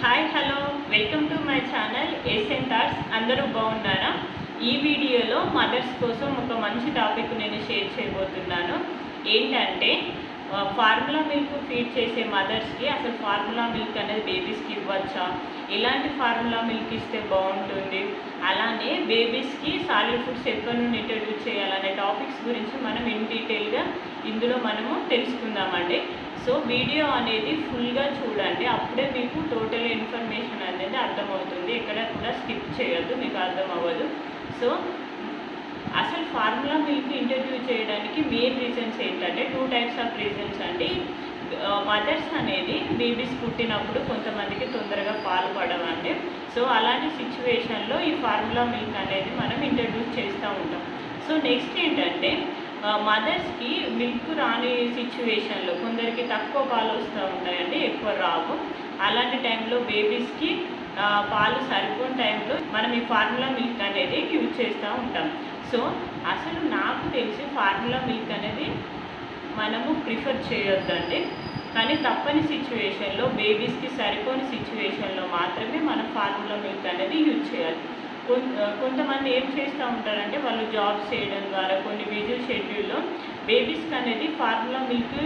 Hi hello welcome to my channel SN thoughts. అందరూ బాగున్నారా? ఈ వీడియోలో మదర్స్ కోసం ఒక మంచి టాపిక్ నేను షేర్ చేయబోతున్నాను. ఏంటంటే ఫార్ములా మిల్క్ ఫీడ్ చేసే మదర్స్కి అసలు ఫార్ములా మిల్క్ అనేది బేబీస్కి ఇవ్వచ్చా, ఎలాంటి ఫార్ములా మిల్క్ ఇస్తే బాగుంటుంది, అలానే బేబీస్కి సాలిడ్ ఫుడ్స్ ఎప్పటి నుండి ఇంట్రడ్యూస్ చేయాలనే టాపిక్స్ గురించి మనం ఇన్ డీటెయిల్గా ఇందులో మనము తెలుసుకుందామండి. సో వీడియో అనేది ఫుల్గా చూడండి, అప్పుడే మీకు టోటల్ ఇన్ఫర్మేషన్ అనేది అర్థమవుతుంది. ఎక్కడ కూడా స్కిప్ చేయొద్దు, మీకు అర్థం అవ్వదు. సో అసలు ఫార్ములా మిల్క్ ఇంట్రడ్యూస్ చేయడానికి మెయిన్ రీజన్స్ ఏంటంటే 2 types ఆఫ్ రీజన్స్ అండి. మదర్స్ అనేది బేబీస్ పుట్టినప్పుడు కొంతమందికి తొందరగా పాలు పడవండి. సో అలాంటి సిచ్యువేషన్లో ఈ ఫార్ములా మిల్క్ అనేది మనం ఇంట్రడ్యూస్ చేస్తూ ఉంటాం. సో నెక్స్ట్ ఏంటంటే మదర్స్కి మిల్క్ రాని సిచ్యువేషన్లో కొందరికి తక్కువ పాలు వస్తూ ఉంటాయండి, ఎక్కువ రావు. అలాంటి టైంలో బేబీస్కి పాలు సరిపోని టైంలో మనం ఈ ఫార్ములా మిల్క్ అనేది యూజ్ చేస్తూ ఉంటాం. సో అసలు నాకు తెలిసి ఫార్ములా మిల్క్ అనేది మనము ప్రిఫర్ చేయొద్దండి, కానీ తప్పని సిచ్యువేషన్లో బేబీస్కి సరిపోని సిచ్యువేషన్లో మాత్రమే మనం ఫార్ములా మిల్క్ అనేది యూజ్ చేయాలి. కొంతమంది ఏం చేస్తూ ఉంటారంటే వాళ్ళు జాబ్స్ చేయడం ద్వారా కొన్ని బిజీ షెడ్యూల్లో బేబీస్కి అనేది ఫార్ములా మిల్క్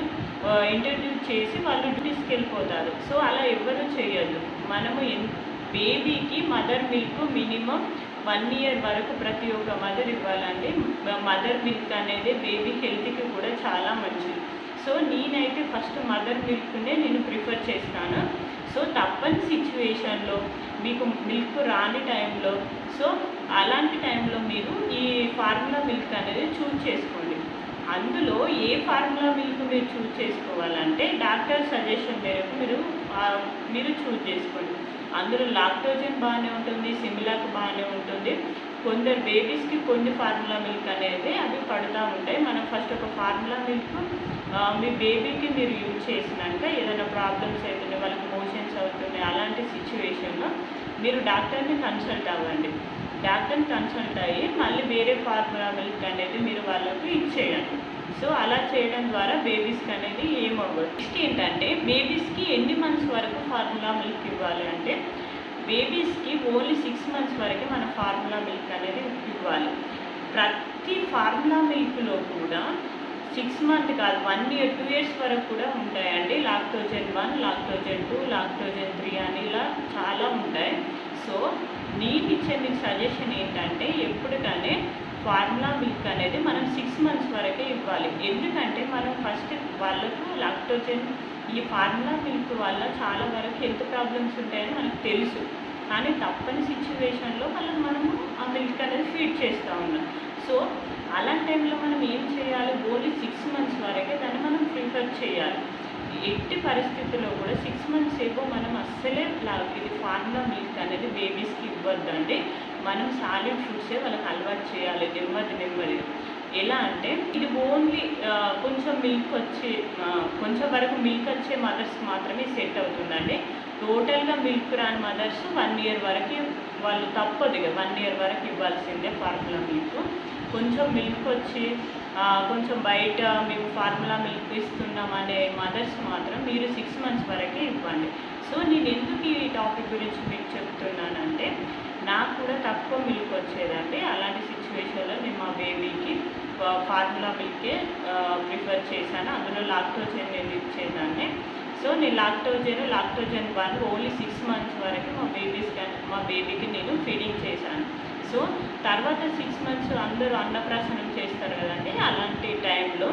ఇంట్రడ్యూస్ చేసి వాళ్ళు తీసుకెళ్ళిపోతారు. సో అలా ఎవరు చేయొద్దు. మనము బేబీకి మదర్ మిల్క్ మినిమం 1 year వరకు ప్రతి ఒక్క మదర్ ఇవ్వాలండి. మదర్ మిల్క్ అనేది బేబీ హెల్త్కి కూడా చాలా మంచిది. సో నేనైతే ఫస్ట్ మదర్ మిల్క్నే నేను ప్రిఫర్ చేస్తాను. సో తప్పని సిచ్యువేషన్లో మీకు మిల్క్ రాని టైంలో, సో అలాంటి టైంలో మీరు ఈ ఫార్ములా మిల్క్ అనేది చూజ్ చేసుకోండి. అందులో ఏ ఫార్ములా మిల్క్ మీరు చూజ్ చేసుకోవాలంటే డాక్టర్ సజెషన్ మేరకు మీరు చూజ్ చేసుకోండి. అందులో లాక్టోజన్ బాగానే ఉంటుంది, సిమిలాక్ బాగానే ఉంటుంది. కొందరు బేబీస్కి కొన్ని ఫార్ములా మిల్క్ అనేది అవి పడుతూ ఉంటాయి. మనం ఫస్ట్ ఒక ఫార్ములా మిల్క్ మీ బేబీకి మీరు యూజ్ చేసినాక ఏదైనా ప్రాబ్లమ్స్ అవుతున్నాయి, వాళ్ళకి మోషన్స్ అవుతున్నాయి, అలాంటి సిచ్యువేషన్లో మీరు డాక్టర్ని కన్సల్ట్ అవ్వండి. డాక్టర్ని కన్సల్ట్ అయ్యి మళ్ళీ వేరే ఫార్ములా మిల్క్ అనేది మీరు వాళ్ళకు ఇచ్చేయండి. సో అలా చేయడం ద్వారా బేబీస్కి అనేది ఏమవ్వదు. నెక్స్ట్ ఏంటంటే బేబీస్కి ఎన్ని మంత్స్ వరకు ఫార్ములా మిల్క్ ఇవ్వాలి అంటే బేబీస్కి ఓన్లీ 6 months వరకే మన ఫార్ములా మిల్క్ అనేది ఇవ్వాలి. ప్రతి ఫార్ములా మిల్క్లో కూడా 6 months కాదు, 1 year 2 years వరకు కూడా ఉంటాయండి. లాక్టోజన్ 1, లాక్టోజన్ 2, లాక్టోజన్ 3 అని ఇలా చాలా ఉంటాయి. సో నేను ఇచ్చే మీకు సజెషన్ ఏంటంటే ఎప్పటికనే ఫార్ములా మిల్క్ అనేది మనం 6 months వరకే ఇవ్వాలి. ఎందుకంటే మనం ఫస్ట్ వాళ్ళకు లాక్టోజన్ ఈ ఫార్ములా మిల్క్ వల్ల చాలా వరకు హెల్త్ ప్రాబ్లమ్స్ ఉంటాయని మనకు తెలుసు, కానీ తప్పని సిచ్యువేషన్లో వాళ్ళని మనము ఆ మిల్క్ అనేది ఫీడ్ చేస్తూ ఉన్నాం. సో అలాంటి టైంలో మనం ఏం చేయాలి, ఓన్లీ 6 months వరకే దాన్ని మనం ప్రిఫర్ చేయాలి. ఎట్టి పరిస్థితుల్లో కూడా 6 months ఏవో మనం అస్సలే ఇది ఫార్ములా మిల్క్ అనేది బేబీస్కి ఇవ్వద్దండి. మనం సాలిడ్ ఫుడ్సే వాళ్ళకి అలవాటు చేయాలి నెమ్మది. ఎలా అంటే ఇది ఓన్లీ కొంచెం వరకు మిల్క్ వచ్చే మదర్స్ మాత్రమే సెట్ అవుతుందండి. టోటల్గా మిల్క్ రాని మదర్స్ 1 year వరకు వాళ్ళు తప్పదు, 1 year వరకు ఇవ్వాల్సిందే ఫార్ములా మిల్క్. కొంచెం మిల్క్ వచ్చి కొంచెం బయట మేము ఫార్ములా మిల్క్ ఇస్తున్నాం అనే మదర్స్ మాత్రం మీరు 6 months వరకే ఇవ్వండి. సో నేను ఎందుకు ఈ టాపిక్ గురించి మీకు చెప్తున్నానంటే నాకు కూడా తక్కువ మిల్క్ వచ్చేదండి. అలాంటి సిచ్యువేషన్లో నేను మా బేబీకి ఫార్ములా మిల్కే ప్రిఫర్ చేశాను. అందులో లాక్టోజన్ నేను ఇచ్చేదాన్ని. సో నేను లాక్టోజన్ 1 ఓన్లీ 6 months వరకు మా బేబీకి నేను ఫీడింగ్ చేశాను. సో తర్వాత 6 months అందరూ అన్నప్రాసనం చేస్తారు కదండి, అలాంటి టైంలో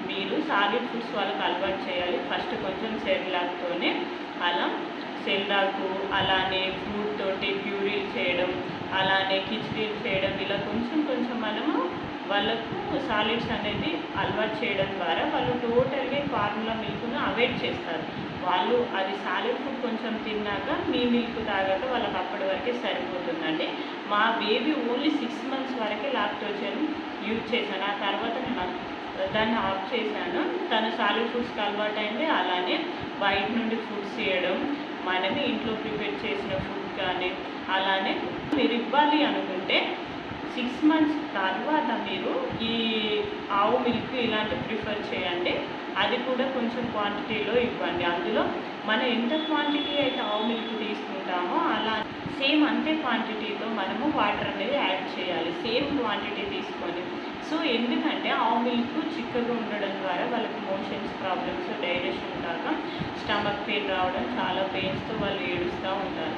మీరు సాలిడ్ ఫుడ్స్ వాళ్ళకి అలవాటు చేయాలి. ఫస్ట్ కొంచెం సెర్లాక్తోనే అలా సెల్లాకు, అలానే ఫ్రూట్ తోటి ప్యూరీలు చేయడం, అలానే కిచిడీలు చేయడం, ఇలా కొంచెం మనము వాళ్ళకు సాలిడ్స్ అనేది అలవాటు చేయడం ద్వారా వాళ్ళు టోటల్గా ఫార్ములా మిల్క్ను అవాయిడ్ చేస్తారు. వాళ్ళు అది సాలిడ్ ఫుడ్ కొంచెం తిన్నాక మీ మిల్క్ తాగాక వాళ్ళకి అప్పటి వరకే సరిపోతుందండి. మా బేబీ ఓన్లీ 6 months వరకే లాక్టోజన్ యూజ్ చేశాను. ఆ తర్వాత నేను దాన్ని ఆఫ్ చేశాను. తను సాలిడ్ ఫుడ్స్కి అలవాటు అయింది. అలానే బయట నుండి ఫుడ్స్ చేయడం, మనమే ఇంట్లో ప్రిపేర్ చేసిన ఫుడ్ కానీ అలానే మీరు ఇవ్వాలి అనుకుంటే 6 months తర్వాత మీరు ఈ ఆవు మిల్క్ ఇలాంటివి ప్రిఫర్ చేయండి. అది కూడా కొంచెం క్వాంటిటీలో ఇవ్వండి. అందులో మనం ఎంత క్వాంటిటీ అయితే ఆవు మిల్క్ సేమ్ అంతే క్వాంటిటీతో మనము వాటర్ అనేది యాడ్ చేయాలి, సేమ్ క్వాంటిటీ తీసుకొని. సో ఎందుకంటే ఆ మిల్క్ చిక్కగా ఉండడం ద్వారా వాళ్ళకి మోషన్స్ ప్రాబ్లమ్స్, డైజెషన్ కాక స్టమక్ పెయిన్ రావడం, చాలా పెయిన్స్తో వాళ్ళు ఏడుస్తూ ఉంటారు.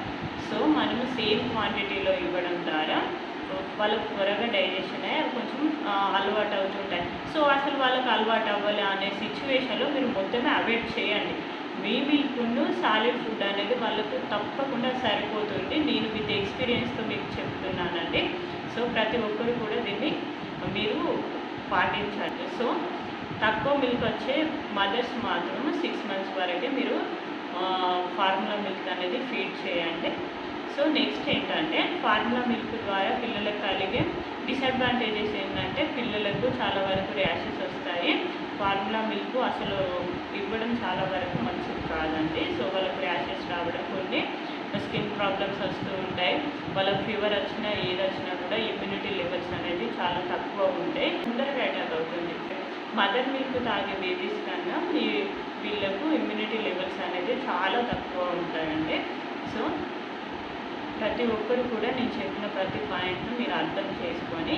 సో మనము సేమ్ క్వాంటిటీలో ఇవ్వడం ద్వారా వాళ్ళకు త్వరగా డైజెషన్ అయ్యి కొంచెం అలవాటు అవుతుంటాయి. సో అసలు వాళ్ళకి అలవాటు అవ్వాలి అనే సిచ్యువేషన్లో మీరు మొత్తమే అవాయిడ్ చేయండి. మీ మిల్క్ను సాలిడ్ ఫుడ్ అనేది వాళ్ళకు తప్పకుండా సరిపోతుంది. నేను విత్ ఎక్స్పీరియన్స్తో మీకు చెప్తున్నానండి. సో ప్రతి ఒక్కరు కూడా దీన్ని మీరు పాటించండి. సో తక్కువ మిల్క్ వచ్చే మదర్స్ మాత్రం 6 months వరకే మీరు ఫార్ములా మిల్క్ అనేది ఫీడ్ చేయండి. సో నెక్స్ట్ ఏంటంటే ఫార్ములా మిల్క్ ద్వారా పిల్లలకు కలిగే డిసడ్వాంటేజెస్ ఏంటంటే పిల్లలకు చాలా వరకు ర్యాషెస్ వస్తాయి. ఫార్ములా మిల్క్ అసలు ఇవ్వడం చాలా వరకు మంచిది కాదండి. సో వాళ్ళకు ర్యాషెస్ రావడం, కొన్ని స్కిన్ ప్రాబ్లమ్స్ వస్తూ ఉంటాయి. వాళ్ళకి ఫీవర్ వచ్చినా ఏది వచ్చినా కూడా ఇమ్యూనిటీ లెవెల్స్ అనేది చాలా తక్కువ ఉంటాయి, తొందరగా అటాక్ అవుతుంది. మదర్ మిల్క్ తాగే బేబీస్ కన్నా వీళ్ళకు ఇమ్యూనిటీ లెవెల్స్ అనేది చాలా తక్కువ ఉంటాయండి. సో ప్రతి ఒక్కరు కూడా నేను చెప్పిన ప్రతి పాయింట్ను మీరు అర్థం చేసుకొని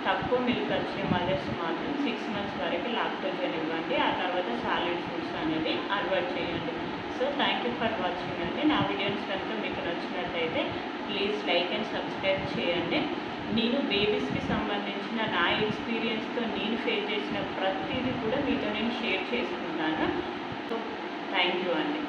తక్కువ మిల్క్ వచ్చే మదర్స్ మాత్రం 6 months వరకు లాక్టోజన్ ఇవ్వండి. ఆ తర్వాత సాలిడ్ ఫుడ్స్ అనేది అలవాటు చేయండి. So thank you for watching అండి. నా వీడియోస్ కనుక మీకు నచ్చినట్లయితే ప్లీజ్ లైక్ అండ్ సబ్స్క్రైబ్ చేయండి. నేను బేబీస్కి సంబంధించిన నా ఎక్స్పీరియన్స్తో నేను ఫేస్ చేసిన ప్రతిదీ కూడా మీతో నేను షేర్ చేసుకుంటాను. సో థ్యాంక్ యూ అండి.